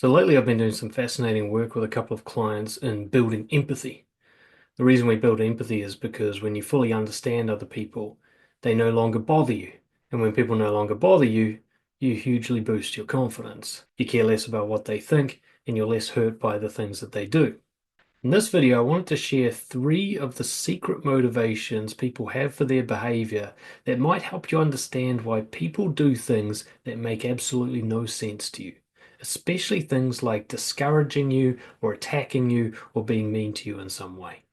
So lately I've been doing some fascinating work with a couple of clients in building empathy. The reason we build empathy is because when you fully understand other people, they no longer bother you. And when people no longer bother you, you hugely boost your confidence. You care less about what they think, and you're less hurt by the things that they do. In this video, I wanted to share three of the secret motivations people have for their behavior that might help you understand why people do things that make absolutely no sense to you, especially things like discouraging you or attacking you or being mean to you in some way.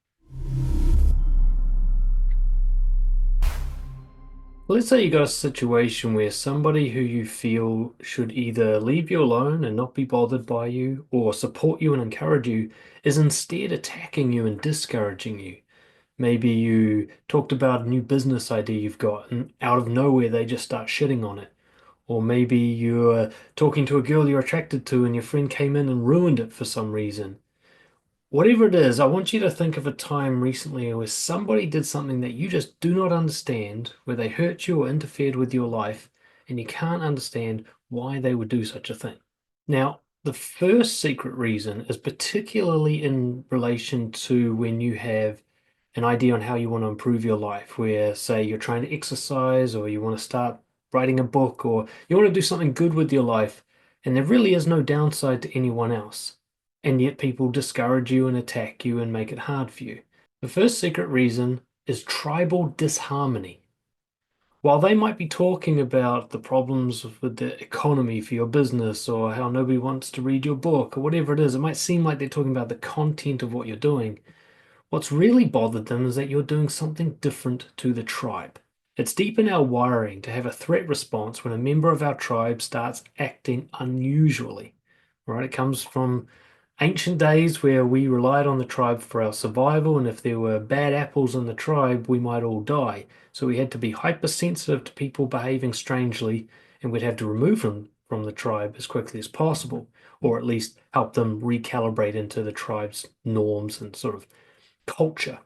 Let's say you got a situation where somebody who you feel should either leave you alone and not be bothered by you or support you and encourage you is instead attacking you and discouraging you. Maybe you talked about a new business idea you've got, and out of nowhere they just start shitting on it. Or maybe you're talking to a girl you're attracted to, and your friend came in and ruined it for some reason. Whatever it is, I want you to think of a time recently where somebody did something that you just do not understand, where they hurt you or interfered with your life, and you can't understand why they would do such a thing. Now, the first secret reason is particularly in relation to when you have an idea on how you want to improve your life, where, say, you're trying to exercise or you want to start writing a book or you want to do something good with your life, and there really is no downside to anyone else. And yet people discourage you and attack you and make it hard for you. The first secret reason is tribal disharmony. While they might be talking about the problems with the economy for your business or how nobody wants to read your book or whatever it is, it might seem like they're talking about the content of what you're doing. What's really bothered them is that you're doing something different to the tribe. It's deep in our wiring to have a threat response when a member of our tribe starts acting unusually. Right? It comes from ancient days where we relied on the tribe for our survival, and if there were bad apples in the tribe, we might all die. So we had to be hypersensitive to people behaving strangely, and we'd have to remove them from the tribe as quickly as possible, or at least help them recalibrate into the tribe's norms and sort of culture.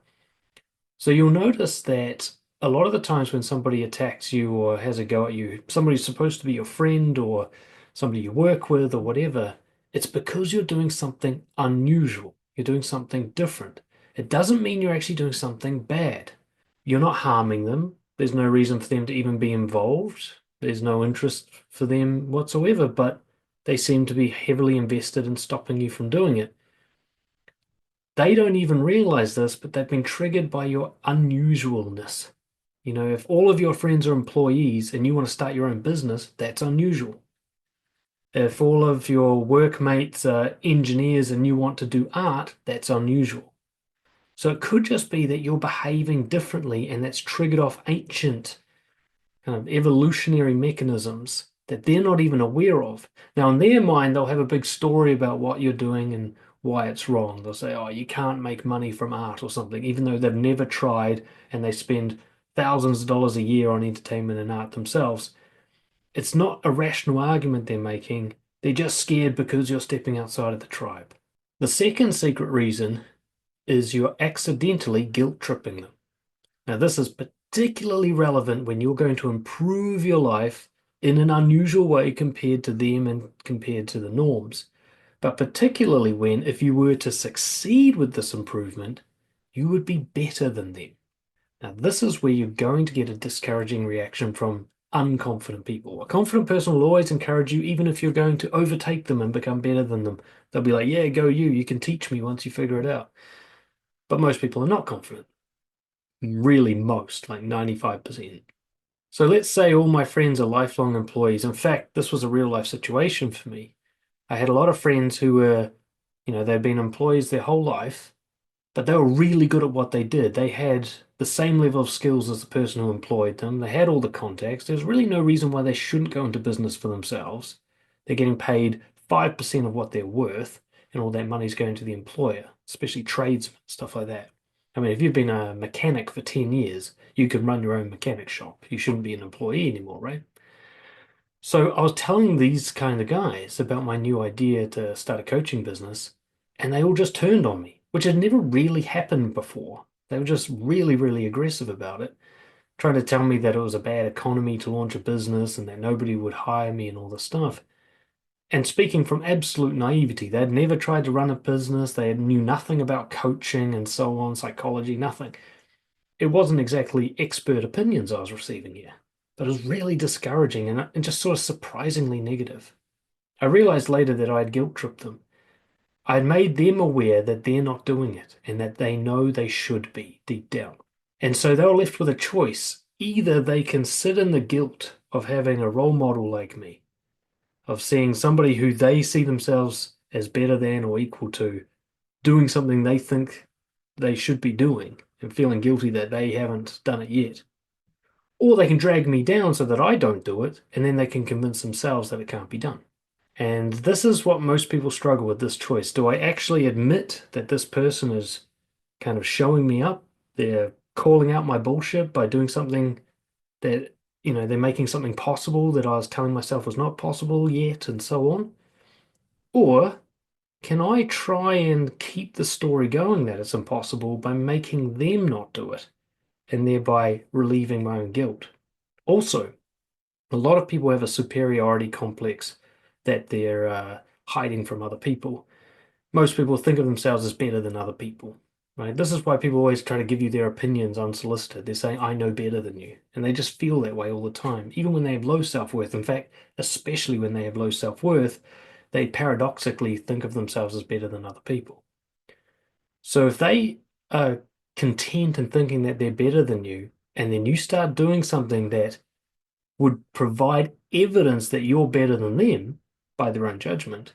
So you'll notice that a lot of the times when somebody attacks you or has a go at you, somebody's supposed to be your friend or somebody you work with or whatever, it's because you're doing something unusual. You're doing something different. It doesn't mean you're actually doing something bad. You're not harming them. There's no reason for them to even be involved. There's no interest for them whatsoever, but they seem to be heavily invested in stopping you from doing it. They don't even realize this, but they've been triggered by your unusualness. You know, if all of your friends are employees and you want to start your own business, that's unusual. If all of your workmates are engineers and you want to do art, that's unusual. So it could just be that you're behaving differently and that's triggered off ancient kind of evolutionary mechanisms that they're not even aware of. Now, in their mind, they'll have a big story about what you're doing and why it's wrong. They'll say, oh, you can't make money from art or something, even though they've never tried and they spend thousands of dollars a year on entertainment and art themselves. It's not a rational argument they're making. They're just scared because you're stepping outside of the tribe. The second secret reason is you're accidentally guilt tripping them. Now, this is particularly relevant when you're going to improve your life in an unusual way compared to them and compared to the norms. But particularly when, if you were to succeed with this improvement, you would be better than them. Now, this is where you're going to get a discouraging reaction from unconfident people. A confident person will always encourage you, even if you're going to overtake them and become better than them. They'll be like, yeah, go you. You can teach me once you figure it out. But most people are not confident. Really most, like 95%. So let's say all my friends are lifelong employees. In fact, this was a real life situation for me. I had a lot of friends who were, they'd been employees their whole life, but they were really good at what they did. They had the same level of skills as the person who employed them. They had all the contacts. There's really no reason why they shouldn't go into business for themselves. They're getting paid 5% of what they're worth, and all that money's going to the employer, especially tradesmen, stuff like that. I mean, if you've been a mechanic for 10 years, you can run your own mechanic shop. You shouldn't be an employee anymore, right? So I was telling these kind of guys about my new idea to start a coaching business, and they all just turned on me, which had never really happened before. They were just really, really aggressive about it, trying to tell me that it was a bad economy to launch a business and that nobody would hire me and all this stuff. And speaking from absolute naivety, they'd never tried to run a business, they knew nothing about coaching and so on, psychology, nothing. It wasn't exactly expert opinions I was receiving here, but it was really discouraging and just sort of surprisingly negative. I realized later that I had guilt tripped them. I had made them aware that they're not doing it and that they know they should be deep down. And so they were left with a choice. Either they can sit in the guilt of having a role model like me, of seeing somebody who they see themselves as better than or equal to, doing something they think they should be doing and feeling guilty that they haven't done it yet. Or they can drag me down so that I don't do it, and then they can convince themselves that it can't be done. And this is what most people struggle with this choice. Do I actually admit that this person is kind of showing me up? They're calling out my bullshit by doing something that, they're making something possible that I was telling myself was not possible yet, and so on. Or can I try and keep the story going that it's impossible by making them not do it and thereby relieving my own guilt? Also, a lot of people have a superiority complex that they're hiding from other people. Most people think of themselves as better than other people, right? This is why people always try to give you their opinions unsolicited. They're saying, I know better than you. And they just feel that way all the time, even when they have low self-worth. In fact, especially when they have low self-worth, they paradoxically think of themselves as better than other people. So if they are content in thinking that they're better than you, and then you start doing something that would provide evidence that you're better than them by their own judgment,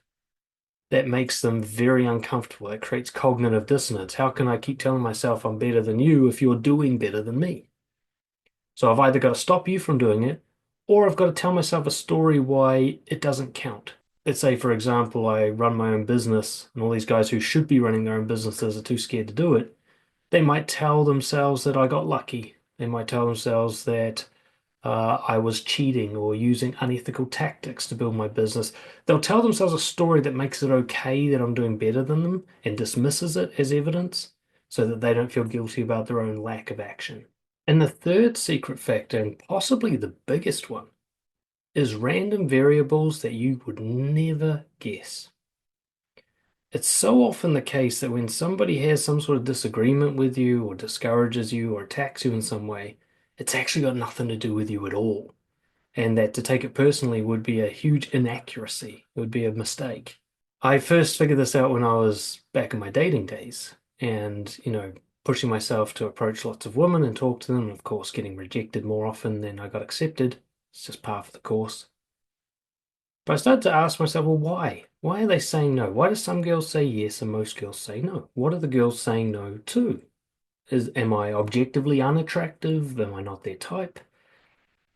that makes them very uncomfortable. It creates cognitive dissonance. How can I keep telling myself I'm better than you if you're doing better than me? So I've either got to stop you from doing it, or I've got to tell myself a story why it doesn't count. Let's say, for example, I run my own business, and all these guys who should be running their own businesses are too scared to do it. They might tell themselves that I got lucky. They might tell themselves that I was cheating or using unethical tactics to build my business. They'll tell themselves a story that makes it okay that I'm doing better than them and dismisses it as evidence so that they don't feel guilty about their own lack of action. And the third secret factor, and possibly the biggest one, is random variables that you would never guess. It's so often the case that when somebody has some sort of disagreement with you or discourages you or attacks you in some way, it's actually got nothing to do with you at all. And that to take it personally would be a huge inaccuracy, it would be a mistake. I first figured this out when I was back in my dating days and, pushing myself to approach lots of women and talk to them, and of course, getting rejected more often than I got accepted. It's just par for the course. But I started to ask myself, well, why? Why are they saying no? Why do some girls say yes and most girls say no? What are the girls saying no to? Am I objectively unattractive? Am I not their type?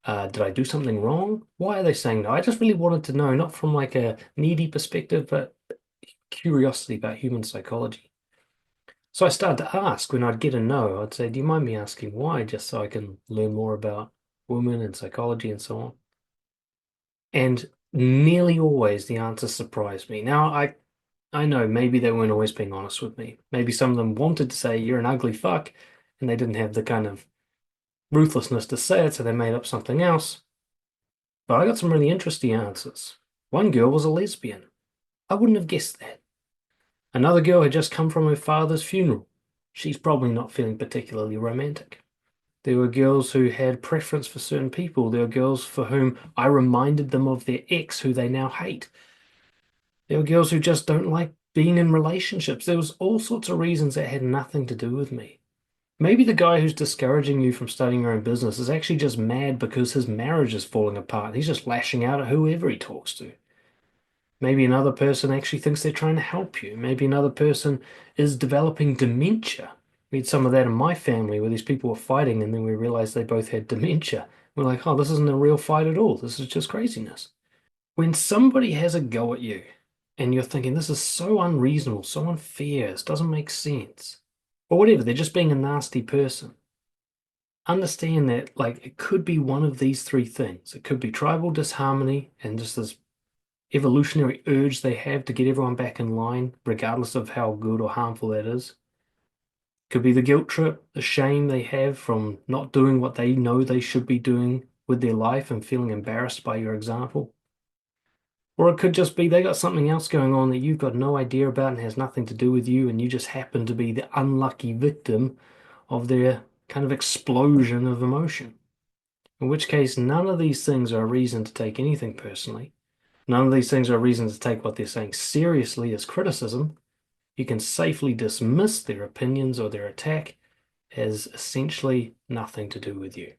Did I do something wrong? Why are they saying no? I just really wanted to know, not from like a needy perspective, but curiosity about human psychology. So I started to ask when I'd get a no, I'd say, do you mind me asking why? Just so I can learn more about women and psychology and so on. And nearly always the answer surprised me. Now, I know maybe they weren't always being honest with me. Maybe some of them wanted to say you're an ugly fuck, and they didn't have the kind of ruthlessness to say it, so they made up something else. But I got some really interesting answers. One girl was a lesbian. I wouldn't have guessed that. Another girl had just come from her father's funeral. She's probably not feeling particularly romantic. There were girls who had preference for certain people. There were girls for whom I reminded them of their ex who they now hate. There were girls who just don't like being in relationships. There was all sorts of reasons that had nothing to do with me. Maybe the guy who's discouraging you from starting your own business is actually just mad because his marriage is falling apart. He's just lashing out at whoever he talks to. Maybe another person actually thinks they're trying to help you. Maybe another person is developing dementia. We had some of that in my family where these people were fighting and then we realized they both had dementia. We're like, oh, this isn't a real fight at all. This is just craziness. When somebody has a go at you and you're thinking, this is so unreasonable, so unfair, this doesn't make sense, or whatever, they're just being a nasty person. Understand that, like, it could be one of these three things. It could be tribal disharmony and just this evolutionary urge they have to get everyone back in line, regardless of how good or harmful that is. Could be the guilt trip, the shame they have from not doing what they know they should be doing with their life and feeling embarrassed by your example. Or it could just be they got something else going on that you've got no idea about and has nothing to do with you, and you just happen to be the unlucky victim of their kind of explosion of emotion. In which case, none of these things are a reason to take anything personally. None of these things are a reason to take what they're saying seriously as criticism. You can safely dismiss their opinions or their attack as essentially nothing to do with you.